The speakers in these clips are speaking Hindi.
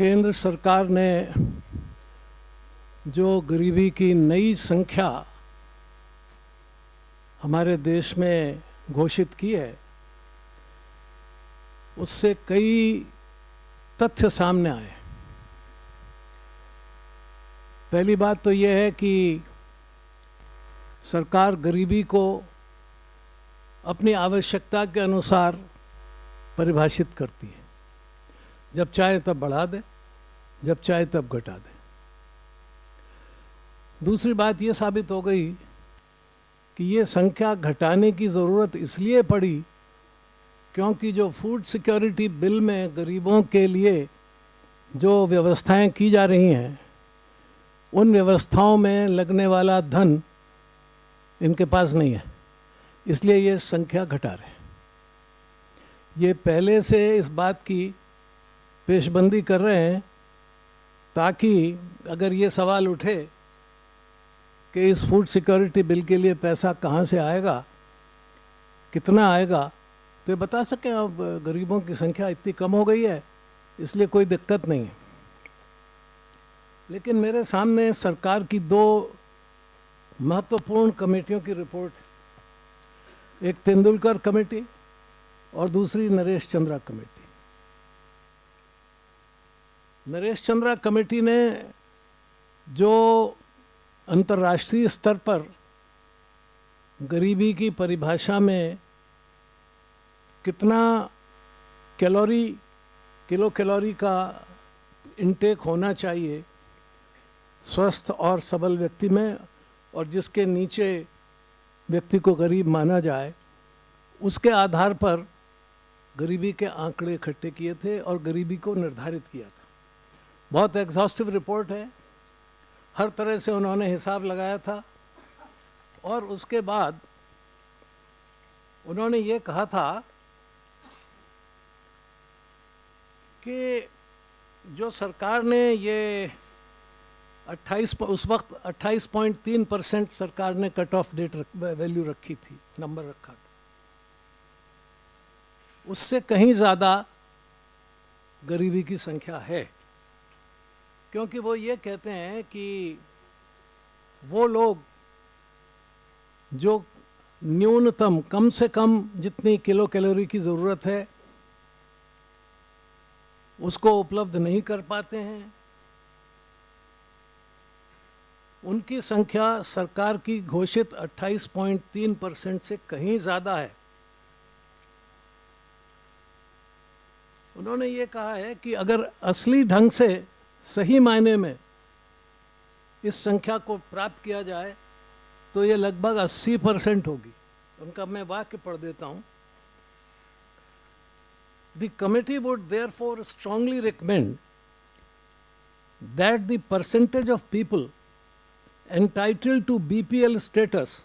केंद्र सरकार ने जो गरीबी की नई संख्या हमारे देश में घोषित की है, उससे कई तथ्य सामने आए। पहली बात तो यह है कि सरकार गरीबी को अपनी आवश्यकता के अनुसार परिभाषित करती है। जब चाहे तब बढ़ा दे, जब चाहे तब घटा दे। दूसरी बात ये साबित हो गई कि ये संख्या घटाने की ज़रूरत इसलिए पड़ी क्योंकि जो फूड सिक्योरिटी बिल में गरीबों के लिए जो व्यवस्थाएं की जा रही हैं, उन व्यवस्थाओं में लगने वाला धन इनके पास नहीं है, इसलिए ये संख्या घटा रहे हैं। ये पहले से इस बात की पेशबंदी कर रहे हैं ताकि अगर ये सवाल उठे कि इस फूड सिक्योरिटी बिल के लिए पैसा कहाँ से आएगा, कितना आएगा, तो ये बता सकें अब गरीबों की संख्या इतनी कम हो गई है, इसलिए कोई दिक्कत नहीं है। लेकिन मेरे सामने सरकार की दो महत्वपूर्ण कमेटियों की रिपोर्ट है, एक तेंदुलकर कमेटी और दूसरी नरेश चंद्रा कमेटी। नरेश चंद्रा कमेटी ने जो अंतर्राष्ट्रीय स्तर पर गरीबी की परिभाषा में कितना किलो कैलोरी का इनटेक होना चाहिए स्वस्थ और सबल व्यक्ति में, और जिसके नीचे व्यक्ति को गरीब माना जाए, उसके आधार पर गरीबी के आंकड़े इकट्ठे किए थे और गरीबी को निर्धारित किया था। बहुत एग्जॉस्टिव रिपोर्ट है, हर तरह से उन्होंने हिसाब लगाया था। और उसके बाद उन्होंने ये कहा था कि जो सरकार ने ये 28.3% सरकार ने कट ऑफ डेट वैल्यू रखी थी, नंबर रखा था, उससे कहीं ज़्यादा गरीबी की संख्या है। क्योंकि वो ये कहते हैं कि वो लोग जो न्यूनतम कम से कम जितनी किलो कैलोरी की ज़रूरत है उसको उपलब्ध नहीं कर पाते हैं, उनकी संख्या सरकार की घोषित 28.3% से कहीं ज़्यादा है। उन्होंने ये कहा है कि अगर असली ढंग से सही मायने में इस संख्या को प्राप्त किया जाए तो ये लगभग 80% होगी। उनका मैं वाक्य पढ़ देता हूँ। The committee would therefore strongly recommend that the percentage of people entitled to BPL status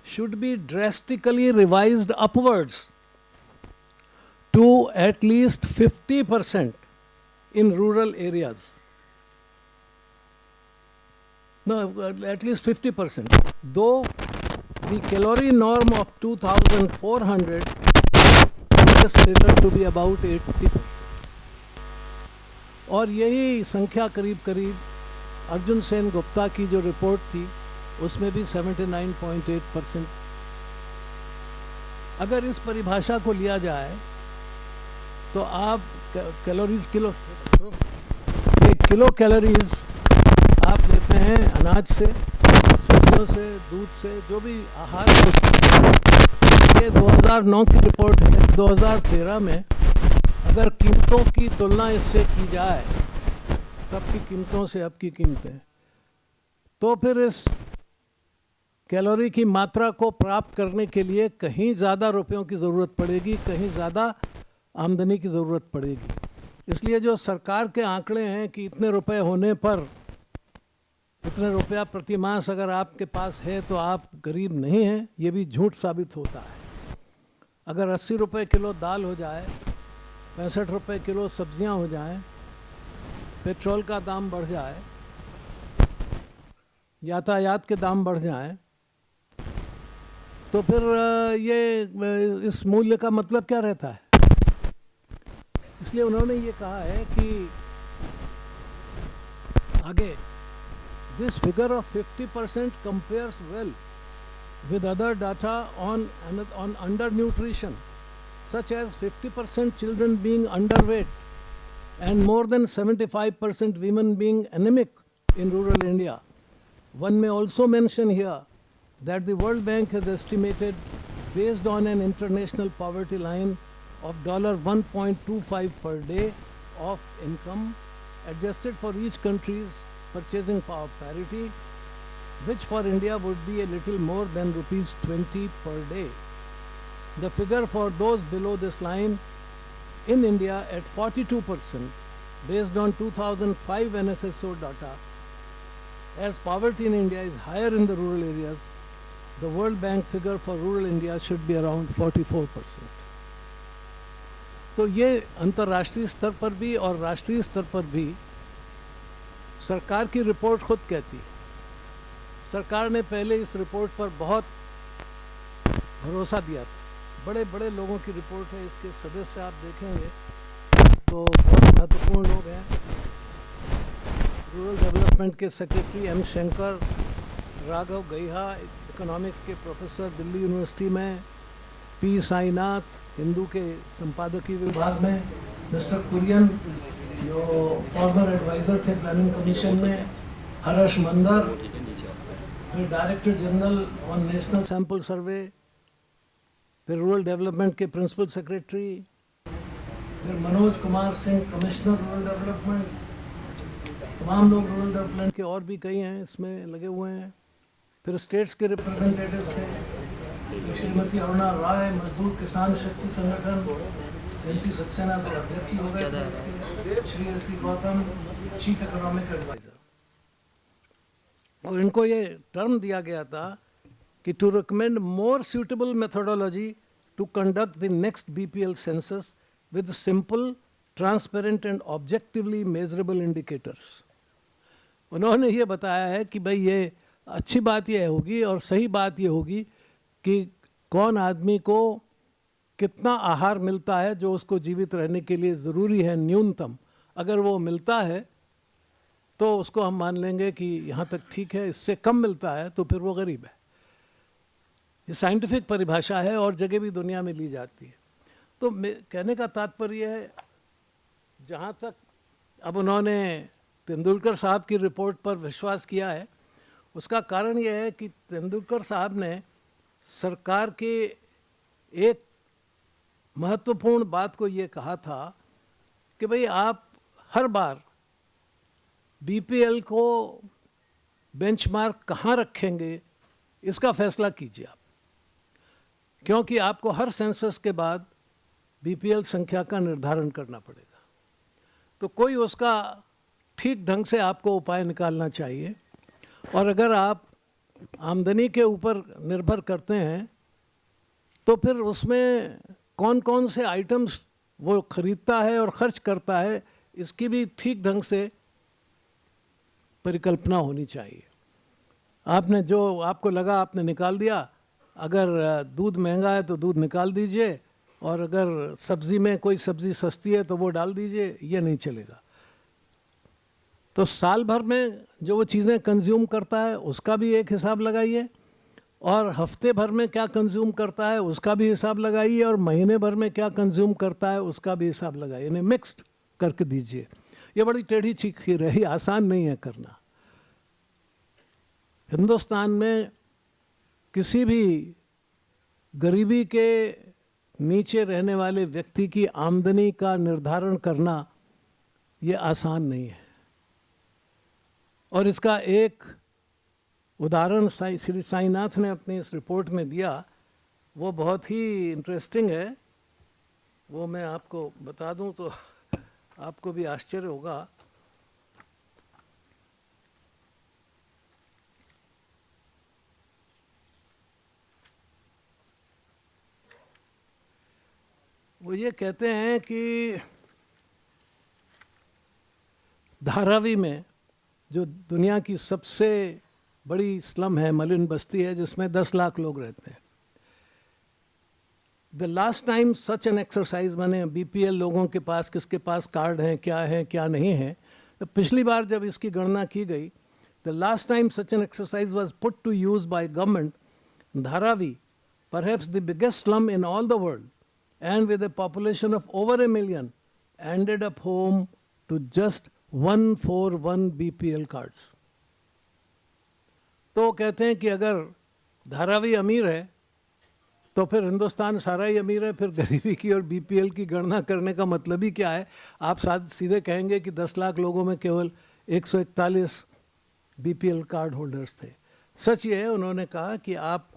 should be drastically revised upwards to at least 50% in rural areas. No, at least 50%. Though the calorie norm of 2,400 is figured to be about 80%. और यही संख्या करीब करीब अर्जुन सेन गुप्ता की जो रिपोर्ट थी उसमें भी 79.8%। अगर इस परिभाषा को लिया जाए तो आप किलो कैलोरीज आप लेते हैं अनाज से, सब्जियों से, दूध से, जो भी आहार। ये 2009 की रिपोर्ट है। 2013 में अगर कीमतों की तुलना इससे की जाए, तब की कीमतों से अब की कीमतें, तो फिर इस कैलोरी की मात्रा को प्राप्त करने के लिए कहीं ज़्यादा रुपयों की ज़रूरत पड़ेगी, कहीं ज़्यादा आमदनी की ज़रूरत पड़ेगी। इसलिए जो सरकार के आंकड़े हैं कि इतने रुपए होने पर, इतने रुपया प्रति मास अगर आपके पास है तो आप गरीब नहीं हैं, ये भी झूठ साबित होता है। अगर 80 रुपये किलो दाल हो जाए, 65 रुपये किलो सब्जियां हो जाएं, पेट्रोल का दाम बढ़ जाए, यातायात के दाम बढ़ जाएं, तो फिर ये इस मूल्य का मतलब क्या रहता है। इसलिए उन्होंने ये कहा है कि आगे, this figure of 50% compares well with other data on undernutrition, such as 50% children being underweight and more than 75% women being anemic in rural India. One may also mention here that the World Bank has estimated, based on an international poverty line of $1.25 per day of income, adjusted for each country's purchasing power parity, which for India would be a little more than rupees 20 per day. The figure for those below this line in India at 42%, based on 2005 NSSO data. As poverty in India is higher in the rural areas, the World Bank figure for rural India should be around 44%. तो ये अंतर्राष्ट्रीय स्तर पर भी और राष्ट्रीय स्तर पर भी सरकार की रिपोर्ट खुद कहती है। सरकार ने पहले इस रिपोर्ट पर बहुत भरोसा दिया था। बड़े बड़े लोगों की रिपोर्ट है, इसके सदस्य आप देखेंगे तो बहुत महत्वपूर्ण लोग हैं। रूरल डेवलपमेंट के secretary M Shankar, Raghav Gaiha economics के प्रोफेसर दिल्ली यूनिवर्सिटी में, पी साईनाथ हिंदू के संपादकीय विभाग में, मिस्टर कुरियन जो फॉर्मर एडवाइज़र थे प्लानिंग कमीशन में, हर्ष मंदर फिर director general on national sample survey, फिर रूरल डेवलपमेंट के प्रिंसिपल सेक्रेटरी, फिर Manoj Kumar Singh commissioner rural development, तमाम लोग रूरल डेवलपमेंट के और भी कई हैं इसमें लगे हुए हैं। फिर स्टेट्स के रिप्रेजेंटेटिव थे, श्रीमती अरुणा राय, मजदूर किसान शक्ति संगठन, एनसी सक्सेना तो अध्यक्ष हो गए थे इसके, Shri S Gautam chief economic adviser. और इनको ये टर्म दिया गया था कि to recommend more suitable methodology to conduct the next BPL census with simple, transparent and objectively measurable indicators. उन्होंने ये बताया है कि भाई ये अच्छी बात ये होगी और सही बात ये होगी कि कौन आदमी को कितना आहार मिलता है जो उसको जीवित रहने के लिए ज़रूरी है न्यूनतम। अगर वो मिलता है तो उसको हम मान लेंगे कि यहाँ तक ठीक है, इससे कम मिलता है तो फिर वो गरीब है। ये साइंटिफिक परिभाषा है और जगह भी दुनिया में ली जाती है। तो कहने का तात्पर्य है, जहाँ तक अब उन्होंने तेंदुलकर साहब की रिपोर्ट पर विश्वास किया है, उसका कारण यह है कि तेंदुलकर साहब ने सरकार के एक महत्वपूर्ण बात को ये कहा था कि भाई आप हर बार बीपीएल को बेंचमार्क कहाँ रखेंगे इसका फैसला कीजिए आप, क्योंकि आपको हर सेंसस के बाद बीपीएल संख्या का निर्धारण करना पड़ेगा। तो कोई उसका ठीक ढंग से आपको उपाय निकालना चाहिए। और अगर आप आमदनी के ऊपर निर्भर करते हैं तो फिर उसमें कौन कौन से आइटम्स वो खरीदता है और खर्च करता है, इसकी भी ठीक ढंग से परिकल्पना होनी चाहिए। आपने जो आपको लगा आपने निकाल दिया, अगर दूध महंगा है तो दूध निकाल दीजिए, और अगर सब्ज़ी में कोई सब्ज़ी सस्ती है तो वो डाल दीजिए, ये नहीं चलेगा। तो साल भर में जो वो चीज़ें कंज्यूम करता है उसका भी एक हिसाब लगाइए, और हफ्ते भर में क्या कंज्यूम करता है उसका भी हिसाब लगाइए, और महीने भर में क्या कंज्यूम करता है उसका भी हिसाब लगाइए। इन्हें मिक्स्ड करके दीजिए। ये बड़ी टेढ़ी चीखी रही, आसान नहीं है करना। हिंदुस्तान में किसी भी गरीबी के नीचे रहने वाले व्यक्ति की आमदनी का निर्धारण करना ये आसान नहीं है। और इसका एक उदाहरण श्री साईनाथ ने अपनी इस रिपोर्ट में दिया, वो बहुत ही इंटरेस्टिंग है। वो मैं आपको बता दूं तो आपको भी आश्चर्य होगा। वो ये कहते हैं कि धारावी में, जो दुनिया की सबसे बड़ी स्लम है, मलिन बस्ती है, जिसमें 10 लाख लोग रहते हैं, the last time such an exercise, मैंने बीपीएल लोगों के पास किसके पास कार्ड हैं, क्या नहीं है, तो पिछली बार जब इसकी गणना की गई, the last time such an exercise was put to use by government, Dharavi, perhaps the biggest slum in all the world, and with a population of over 1 million, ended up home to just 141 BPL cards. तो कहते हैं कि अगर धारावी अमीर है तो फिर हिंदुस्तान सारा ही अमीर है, फिर गरीबी की और बीपीएल की गणना करने का मतलब ही क्या है? आप सीधे कहेंगे कि 10 लाख लोगों में केवल 141 बीपीएल कार्ड होल्डर्स थे। सच ये है, उन्होंने कहा कि आप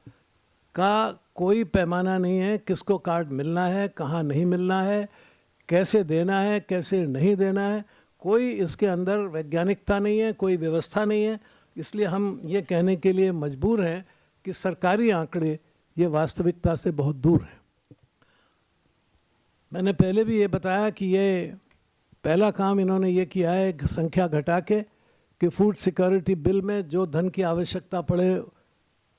का कोई पैमाना नहीं है, किसको कार्ड मिलना है, कहाँ नहीं मिलना है, कैसे देना है, कैसे नहीं देना है, कोई इसके अंदर वैज्ञानिकता नहीं है, कोई व्यवस्था नहीं है। इसलिए हम ये कहने के लिए मजबूर हैं कि सरकारी आंकड़े ये वास्तविकता से बहुत दूर हैं। मैंने पहले भी ये बताया कि ये पहला काम इन्होंने ये किया है संख्या घटा के कि फूड सिक्योरिटी बिल में जो धन की आवश्यकता पड़े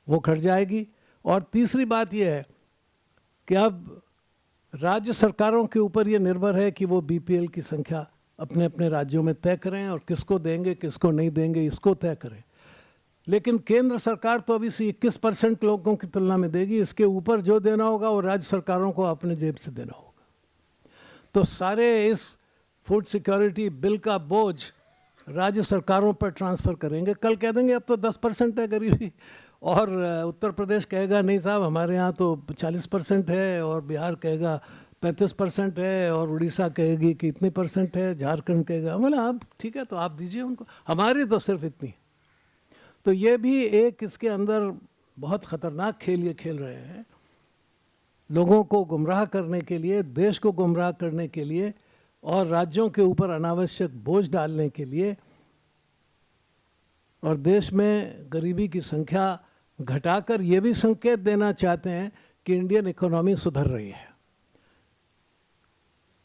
वो घट जाएगी। और तीसरी बात यह है कि अब राज्य सरकारों के ऊपर ये निर्भर है कि वो बीपीएल की संख्या अपने अपने राज्यों में तय करें और किसको देंगे किसको नहीं देंगे इसको तय करें। लेकिन केंद्र सरकार तो अभी से 21% लोगों की तुलना में देगी, इसके ऊपर जो देना होगा वो राज्य सरकारों को अपने जेब से देना होगा। तो सारे इस फूड सिक्योरिटी बिल का बोझ राज्य सरकारों पर ट्रांसफ़र करेंगे। कल कह देंगे अब तो 10% है गरीबी, और उत्तर प्रदेश कहेगा नहीं साहब हमारे यहाँ तो 40% है, और बिहार कहेगा 35% है, और उड़ीसा कहेगी कि इतनी % है, झारखंड कहेगा। बोला आप ठीक है तो आप दीजिए उनको, हमारी तो सिर्फ इतनी। तो ये भी एक इसके अंदर बहुत ख़तरनाक खेल ये खेल रहे हैं, लोगों को गुमराह करने के लिए, देश को गुमराह करने के लिए और राज्यों के ऊपर अनावश्यक बोझ डालने के लिए, और देश में गरीबी की संख्या घटाकर ये भी संकेत देना चाहते हैं कि इंडियन इकोनॉमी सुधर रही है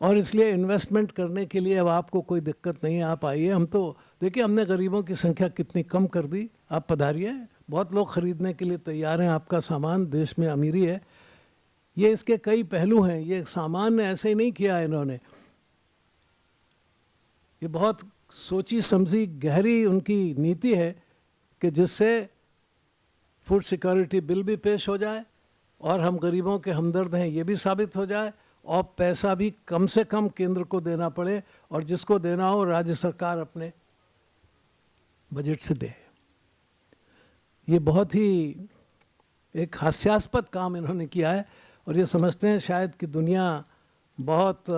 और इसलिए इन्वेस्टमेंट करने के लिए अब आपको कोई दिक्कत नहीं है, आप आइए। हम तो देखिए हमने गरीबों की संख्या कितनी कम कर दी, आप पधारिए, बहुत लोग ख़रीदने के लिए तैयार हैं आपका सामान, देश में अमीरी है। ये इसके कई पहलू हैं, ये सामान ने ऐसे ही नहीं किया इन्होंने, ये बहुत सोची समझी गहरी उनकी नीति है कि जिससे फूड सिक्योरिटी बिल भी पेश हो जाए और हम गरीबों के हमदर्द हैं ये भी साबित हो जाए, और पैसा भी कम से कम केंद्र को देना पड़े, और जिसको देना हो राज्य सरकार अपने बजट से दे। ये बहुत ही एक हास्यास्पद काम इन्होंने किया है, और ये समझते हैं शायद कि दुनिया बहुत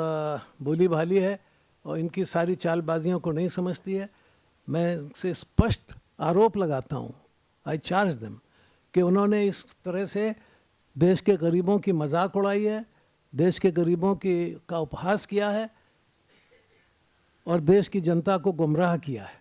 भोली भाली है और इनकी सारी चालबाजियों को नहीं समझती है। मैं इनसे स्पष्ट आरोप लगाता हूँ, आई चार्ज देम, कि उन्होंने इस तरह से देश के गरीबों की मजाक उड़ाई है, देश के गरीबों का उपहास किया है और देश की जनता को गुमराह किया है।